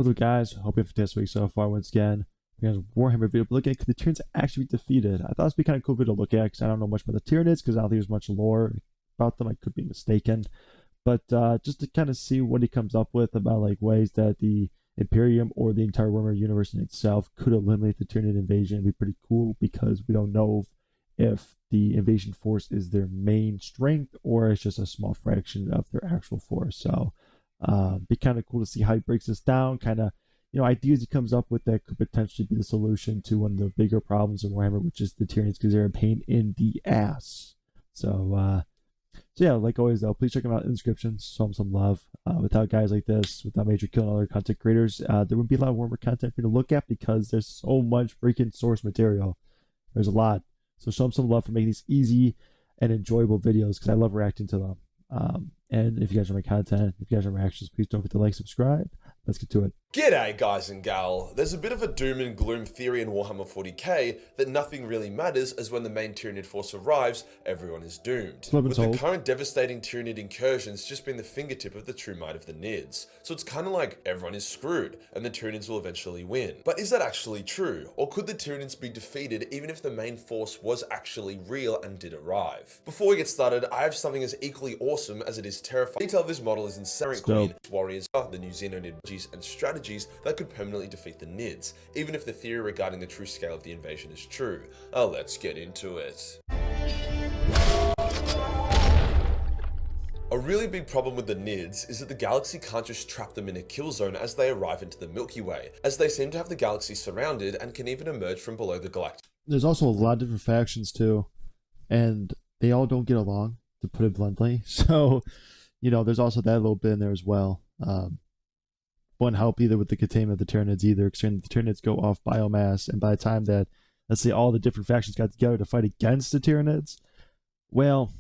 Hello guys, hope you have a fantastic week so far. Once again, we have a Warhammer video, but looking at could the Tyranids actually be defeated? I thought it'd be kind of cool video to look at because I don't know much about the Tyranids because I don't think there's much lore about them. I could be mistaken, but just to kind of see what he comes up with about like ways that the Imperium or the entire Warhammer universe in itself could eliminate the Tyranid invasion. It'd be pretty cool because we don't know if the invasion force is their main strength or it's just a small fraction of their actual force. So be kind of cool to see how he breaks this down, kind of, ideas he comes up with that could potentially be the solution to one of the bigger problems in Warhammer, which is the Tyranids, because they're a pain in the ass. So yeah, like always though, please check them out in the description, show them some love. Without guys like this, without Major killing other content creators, there would be a lot of Warhammer content for you to look at because there's so much freaking source material. There's a lot. So show them some love for making these easy and enjoyable videos because I love reacting to them. And if you guys are my content, if you guys are my reactions, please don't forget to like, subscribe. Let's get to it. G'day guys and gal. There's a bit of a doom and gloom theory in Warhammer 40k that nothing really matters as when the main Tyranid force arrives, everyone is doomed. With the current devastating Tyranid incursions just being the fingertip of the true might of the Nids. So it's kind of like everyone is screwed and the Tyranids will eventually win. But is that actually true? Or could the Tyranids be defeated even if the main force was actually real and did arrive? Before we get started, I have something as equally awesome as it is terrifying. Detail of this model is in Serent Queen. Warriors are the new Xenonid and strategies that could permanently defeat the Nids, even if the theory regarding the true scale of the invasion is true. Let's get into it. A really big problem with the Nids is that the galaxy can't just trap them in a kill zone as they arrive into the Milky Way, as they seem to have the galaxy surrounded and can even emerge from below the galactic. There's also a lot of different factions too, and they all don't get along, to put it bluntly. So, there's also that little bit in there as well. Wouldn't help either with the containment of the Tyranids either, because the Tyranids go off biomass, and by the time that, let's say, all the different factions got together to fight against the Tyranids, well,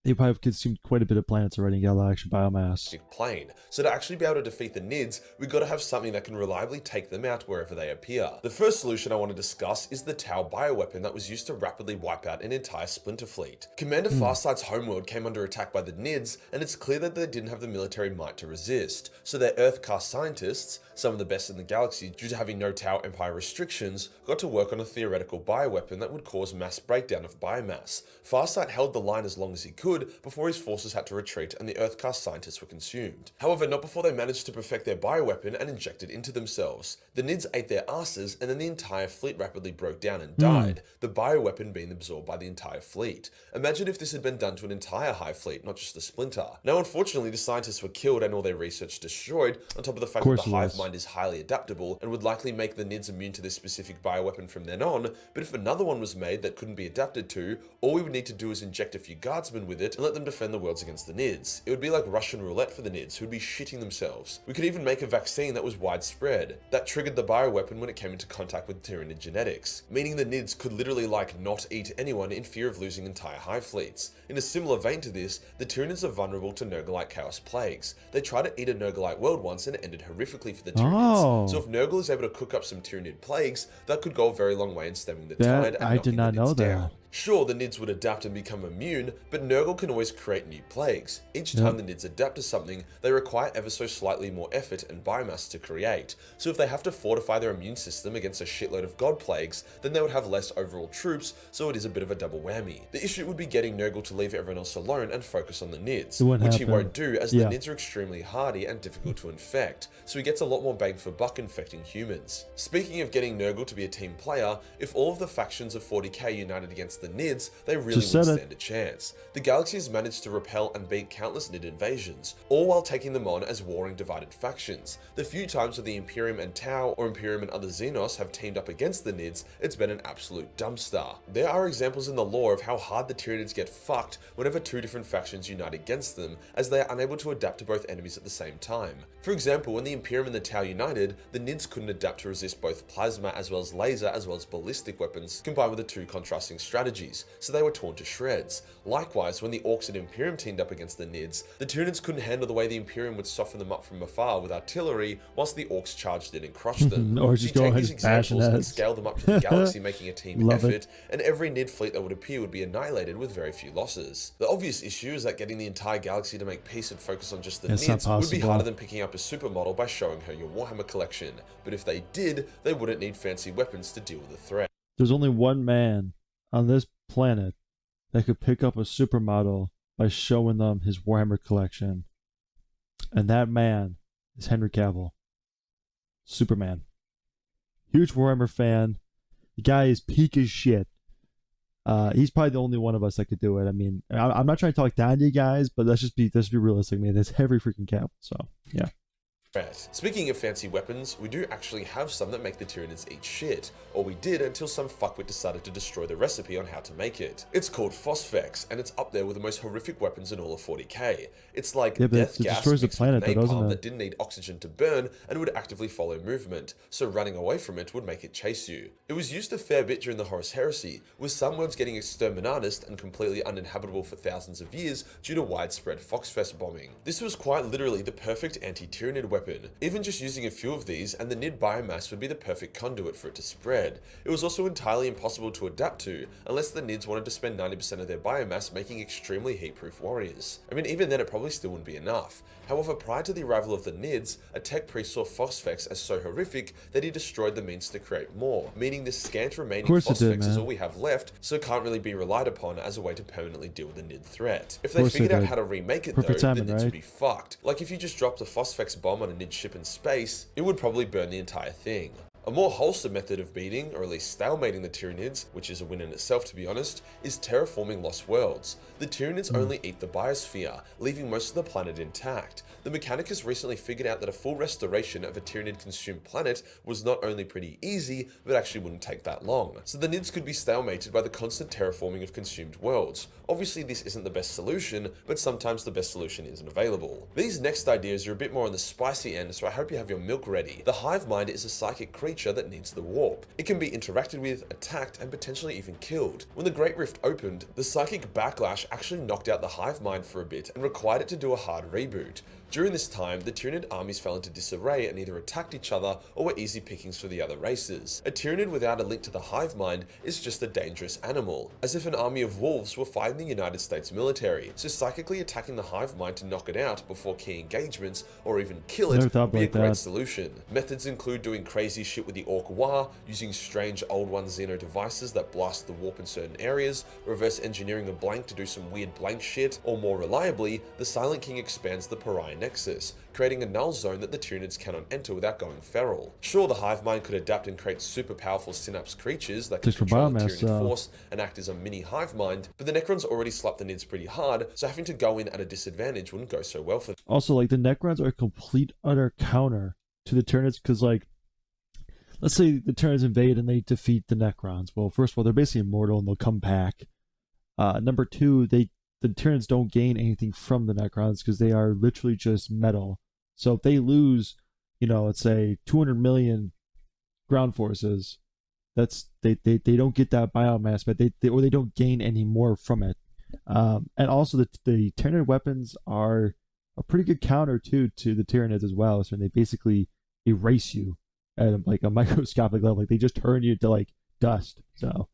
they probably have consumed quite a bit of planets already and got a lot of extra biomass. Plane. So to actually be able to defeat the Nids, we've got to have something that can reliably take them out wherever they appear. The first solution I want to discuss is the Tau bioweapon that was used to rapidly wipe out an entire splinter fleet. Commander Farsight's homeworld came under attack by the Nids, and it's clear that they didn't have the military might to resist. So their Earth-cast scientists, some of the best in the galaxy due to having no Tau Empire restrictions, got to work on a theoretical bioweapon that would cause mass breakdown of biomass. Farsight held the line as long as he could before his forces had to retreat and the Earth-cast scientists were consumed. However, not before they managed to perfect their bioweapon and inject it into themselves. The Nids ate their asses and then the entire fleet rapidly broke down and died, the bioweapon being absorbed by the entire fleet. Imagine if this had been done to an entire hive fleet, not just the splinter. Now, unfortunately, the scientists were killed and all their research destroyed, on top of the fact that the hive mind is highly adaptable and would likely make the Nids immune to this specific bioweapon from then on, but if another one was made that couldn't be adapted to, all we would need to do is inject a few guardsmen with it and let them defend the worlds against the Nids. It would be like Russian roulette for the Nids, who would be shitting themselves. We could even make a vaccine that was widespread. That triggered the bioweapon when it came into contact with Tyranid genetics, meaning the Nids could literally not eat anyone in fear of losing entire hive fleets. In a similar vein to this, the Tyranids are vulnerable to Nurglite chaos plagues. They tried to eat a Nurglite world once and it ended horrifically for the Tyranids. So if Nurgle is able to cook up some Tyranid plagues, that could go a very long way in stemming the tide and knocking the Nids down. Sure, the Nids would adapt and become immune, but Nurgle can always create new plagues. Each time the Nids adapt to something, they require ever so slightly more effort and biomass to create. So if they have to fortify their immune system against a shitload of god plagues, then they would have less overall troops, so it is a bit of a double whammy. The issue would be getting Nurgle to leave everyone else alone and focus on the Nids, which he won't do as the Nids are extremely hardy and difficult to infect, so he gets a lot more bang for buck infecting humans. Speaking of getting Nurgle to be a team player, if all of the factions of 40k united against the Nids, they really would stand a chance. The galaxy has managed to repel and beat countless Nid invasions, all while taking them on as warring divided factions. The few times that the Imperium and Tau, or Imperium and other Xenos, have teamed up against the Nids, it's been an absolute dumpster. There are examples in the lore of how hard the Tyranids get fucked whenever two different factions unite against them, as they are unable to adapt to both enemies at the same time. For example, when the Imperium and the Tau united, the Nids couldn't adapt to resist both plasma as well as laser as well as ballistic weapons, combined with the two contrasting strategies strategies, so they were torn to shreds. Likewise, when the Orcs and Imperium teamed up against the Nids, the Tyranids couldn't handle the way the Imperium would soften them up from afar with artillery, whilst the Orcs charged in and crushed them. Or So you just go take ahead these and bash examples and heads. scale them up to the galaxy, making a team Love effort, it. and every Nid fleet that would appear would be annihilated with very few losses. The obvious issue is that getting the entire galaxy to make peace and focus on just the It's not Nids would be possible. harder than picking up a supermodel by showing her your Warhammer collection, but if they did, they wouldn't need fancy weapons to deal with the threat. There's only one man on this planet that could pick up a supermodel by showing them his Warhammer collection. And that man is Henry Cavill. Superman. Huge Warhammer fan. The guy is peak as shit. He's probably the only one of us that could do it. I mean, I'm not trying to talk down to you guys, but let's be realistic, man. It's Henry freaking Cavill. So, yeah. Speaking of fancy weapons, we do actually have some that make the Tyranids eat shit, or we did until some fuckwit decided to destroy the recipe on how to make it. It's called Phosphex, and it's up there with the most horrific weapons in all of 40k. It's like death it gas destroys the mixed planet, with though, doesn't napalm it? that didn't need oxygen to burn and would actively follow movement, so running away from it would make it chase you. It was used a fair bit during the Horus Heresy, with some worlds getting exterminatus and completely uninhabitable for thousands of years due to widespread Foxfest bombing. This was quite literally the perfect anti-Tyranid weapon. Even just using a few of these and the Nid biomass would be the perfect conduit for it to spread. It was also entirely impossible to adapt to unless the Nids wanted to spend 90% of their biomass making extremely heat-proof warriors. I mean, even then it probably still wouldn't be enough. However, prior to the arrival of the Nids, a tech priest saw Phosphex as so horrific that he destroyed the means to create more, meaning this scant remaining Phosphex is all we have left, so can't really be relied upon as a way to permanently deal with the Nid threat. If they figured out how to remake it though, the Nids would be fucked. Like if you just dropped a Phosphex bomb on a Nid ship in space, it would probably burn the entire thing. A more wholesome method of beating, or at least stalemating the Tyranids, which is a win in itself to be honest, is terraforming lost worlds. The Tyranids only eat the biosphere, leaving most of the planet intact. The mechanic has recently figured out that a full restoration of a Tyranid-consumed planet was not only pretty easy, but actually wouldn't take that long. So the Nids could be stalemated by the constant terraforming of consumed worlds. Obviously this isn't the best solution, but sometimes the best solution isn't available. These next ideas are a bit more on the spicy end, so I hope you have your milk ready. The Hive Mind is a psychic creature that needs the warp. It can be interacted with, attacked, and potentially even killed. When the Great Rift opened, the psychic backlash actually knocked out the Hive Mind for a bit and required it to do a hard reboot. During this time, the Tyranid armies fell into disarray and either attacked each other or were easy pickings for the other races. A Tyranid without a link to the Hive Mind is just a dangerous animal, as if an army of wolves were fighting the United States military, so psychically attacking the Hive Mind to knock it out before key engagements or even kill it would be a great solution. Methods include doing crazy shit with the Orc War, using strange old one Xeno devices that blast the warp in certain areas, reverse engineering a blank to do some weird blank shit, or more reliably, the Silent King expands the Pariah Nexus, creating a null zone that the Tyranids cannot enter without going feral. Sure, the Hive Mind could adapt and create super powerful synapse creatures that can control the Tyranid force and act as a mini Hive Mind, but the Necrons already slapped the Nids pretty hard, so having to go in at a disadvantage wouldn't go so well for them. Also, like, the Necrons are a complete utter counter to the Tyranids, because, like, let's say the Tyranids invade and they defeat the Necrons. Well, first of all, they're basically immortal and they'll come back. Number two, the Tyranids don't gain anything from the Necrons because they are literally just metal. So if they lose, let's say 200 million ground forces, they don't get that biomass, but they don't gain any more from it. And also the Tyranid weapons are a pretty good counter to the Tyranids as well. So they basically erase you at like a microscopic level. Like they just turn you to like dust. So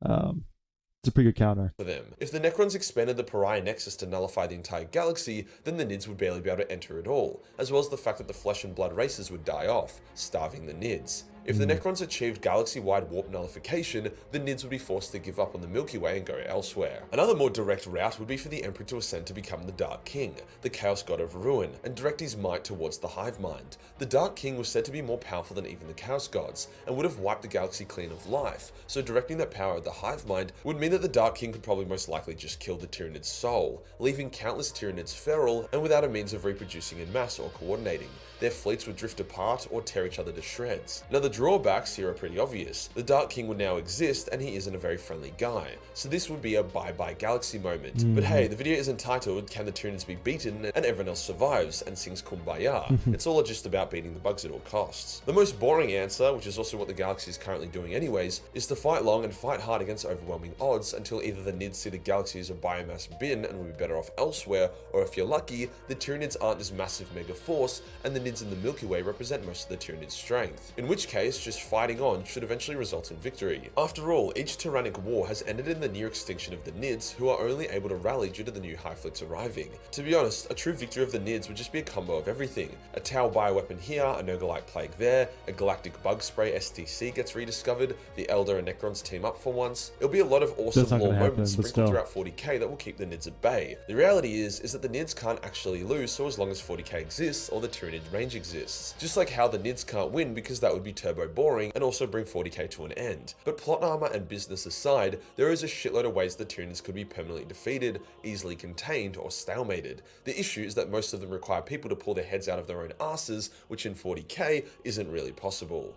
it's a pretty good counter for them. If the Necrons expanded the Pariah Nexus to nullify the entire galaxy, then the Nids would barely be able to enter at all, as well as the fact that the flesh and blood races would die off, starving the Nids. If the Necrons achieved galaxy-wide warp nullification, the Nids would be forced to give up on the Milky Way and go elsewhere. Another more direct route would be for the Emperor to ascend to become the Dark King, the Chaos God of Ruin, and direct his might towards the Hive Mind. The Dark King was said to be more powerful than even the Chaos Gods, and would have wiped the galaxy clean of life, so directing that power at the Hive Mind would mean that the Dark King could probably most likely just kill the Tyranid's soul, leaving countless Tyranids feral and without a means of reproducing in mass or coordinating. Their fleets would drift apart or tear each other to shreds. Now the drawbacks here are pretty obvious. The Dark King would now exist, and he isn't a very friendly guy, so this would be a bye-bye galaxy moment. But hey, the video is entitled Can the Tyranids Be Beaten, and everyone else survives and sings Kumbaya. It's all just about beating the bugs at all costs. The most boring answer, which is also what the galaxy is currently doing anyways, is to fight long and fight hard against overwhelming odds until either the Nids see the galaxy as a biomass bin and will be better off elsewhere, or if you're lucky, the Tyranids aren't this massive mega force, and the Nids in the Milky Way represent most of the Tyranids' strength. In which case, just fighting on should eventually result in victory. After all, each Tyrannic war has ended in the near extinction of the Nids, who are only able to rally due to the new Highflicks arriving. To be honest, a true victory of the Nids would just be a combo of everything. A Tau bioweapon here, a Nogolite plague there, a galactic bug spray STC gets rediscovered, the Elder and Necrons team up for once. It'll be a lot of awesome lore moments sprinkled throughout 40k that will keep the Nids at bay. The reality is that the Nids can't actually lose so as long as 40k exists or the Tyranid range exists. Just like how the Nids can't win because that would be turbo boring and also bring 40k to an end. But plot armor and business aside, there is a shitload of ways the Tyranids could be permanently defeated, easily contained, or stalemated. The issue is that most of them require people to pull their heads out of their own asses, which in 40k isn't really possible.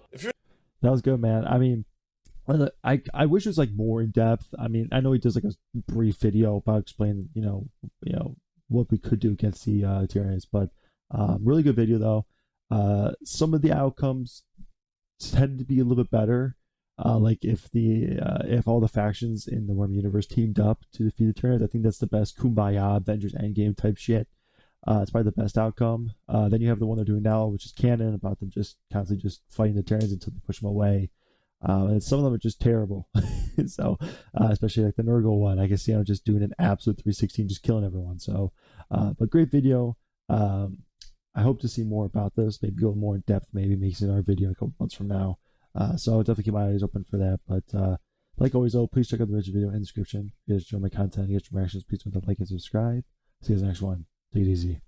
That was good, man. I mean, I wish it was like more in depth. I mean, I know he does like a brief video about explaining, what we could do against the Tyranids, but really good video though. Some of the outcomes tend to be a little bit better. Like if all the factions in the Warhammer universe teamed up to defeat the Tyranids, I think that's the best Kumbaya Avengers Endgame type shit. It's probably the best outcome. Then you have the one they're doing now, which is canon, about them just constantly just fighting the Tyranids until they push them away. And some of them are just terrible. So, especially like the Nurgle one, I guess, just doing an absolute 316, just killing everyone. So, but great video. I hope to see more about this, maybe go more in depth, maybe making our video a couple months from now. So I'll definitely keep my eyes open for that. But like always, please check out the video in the description. If you guys enjoy my content, you get your reactions, please don't like and subscribe. See you guys in the next one. Take it easy.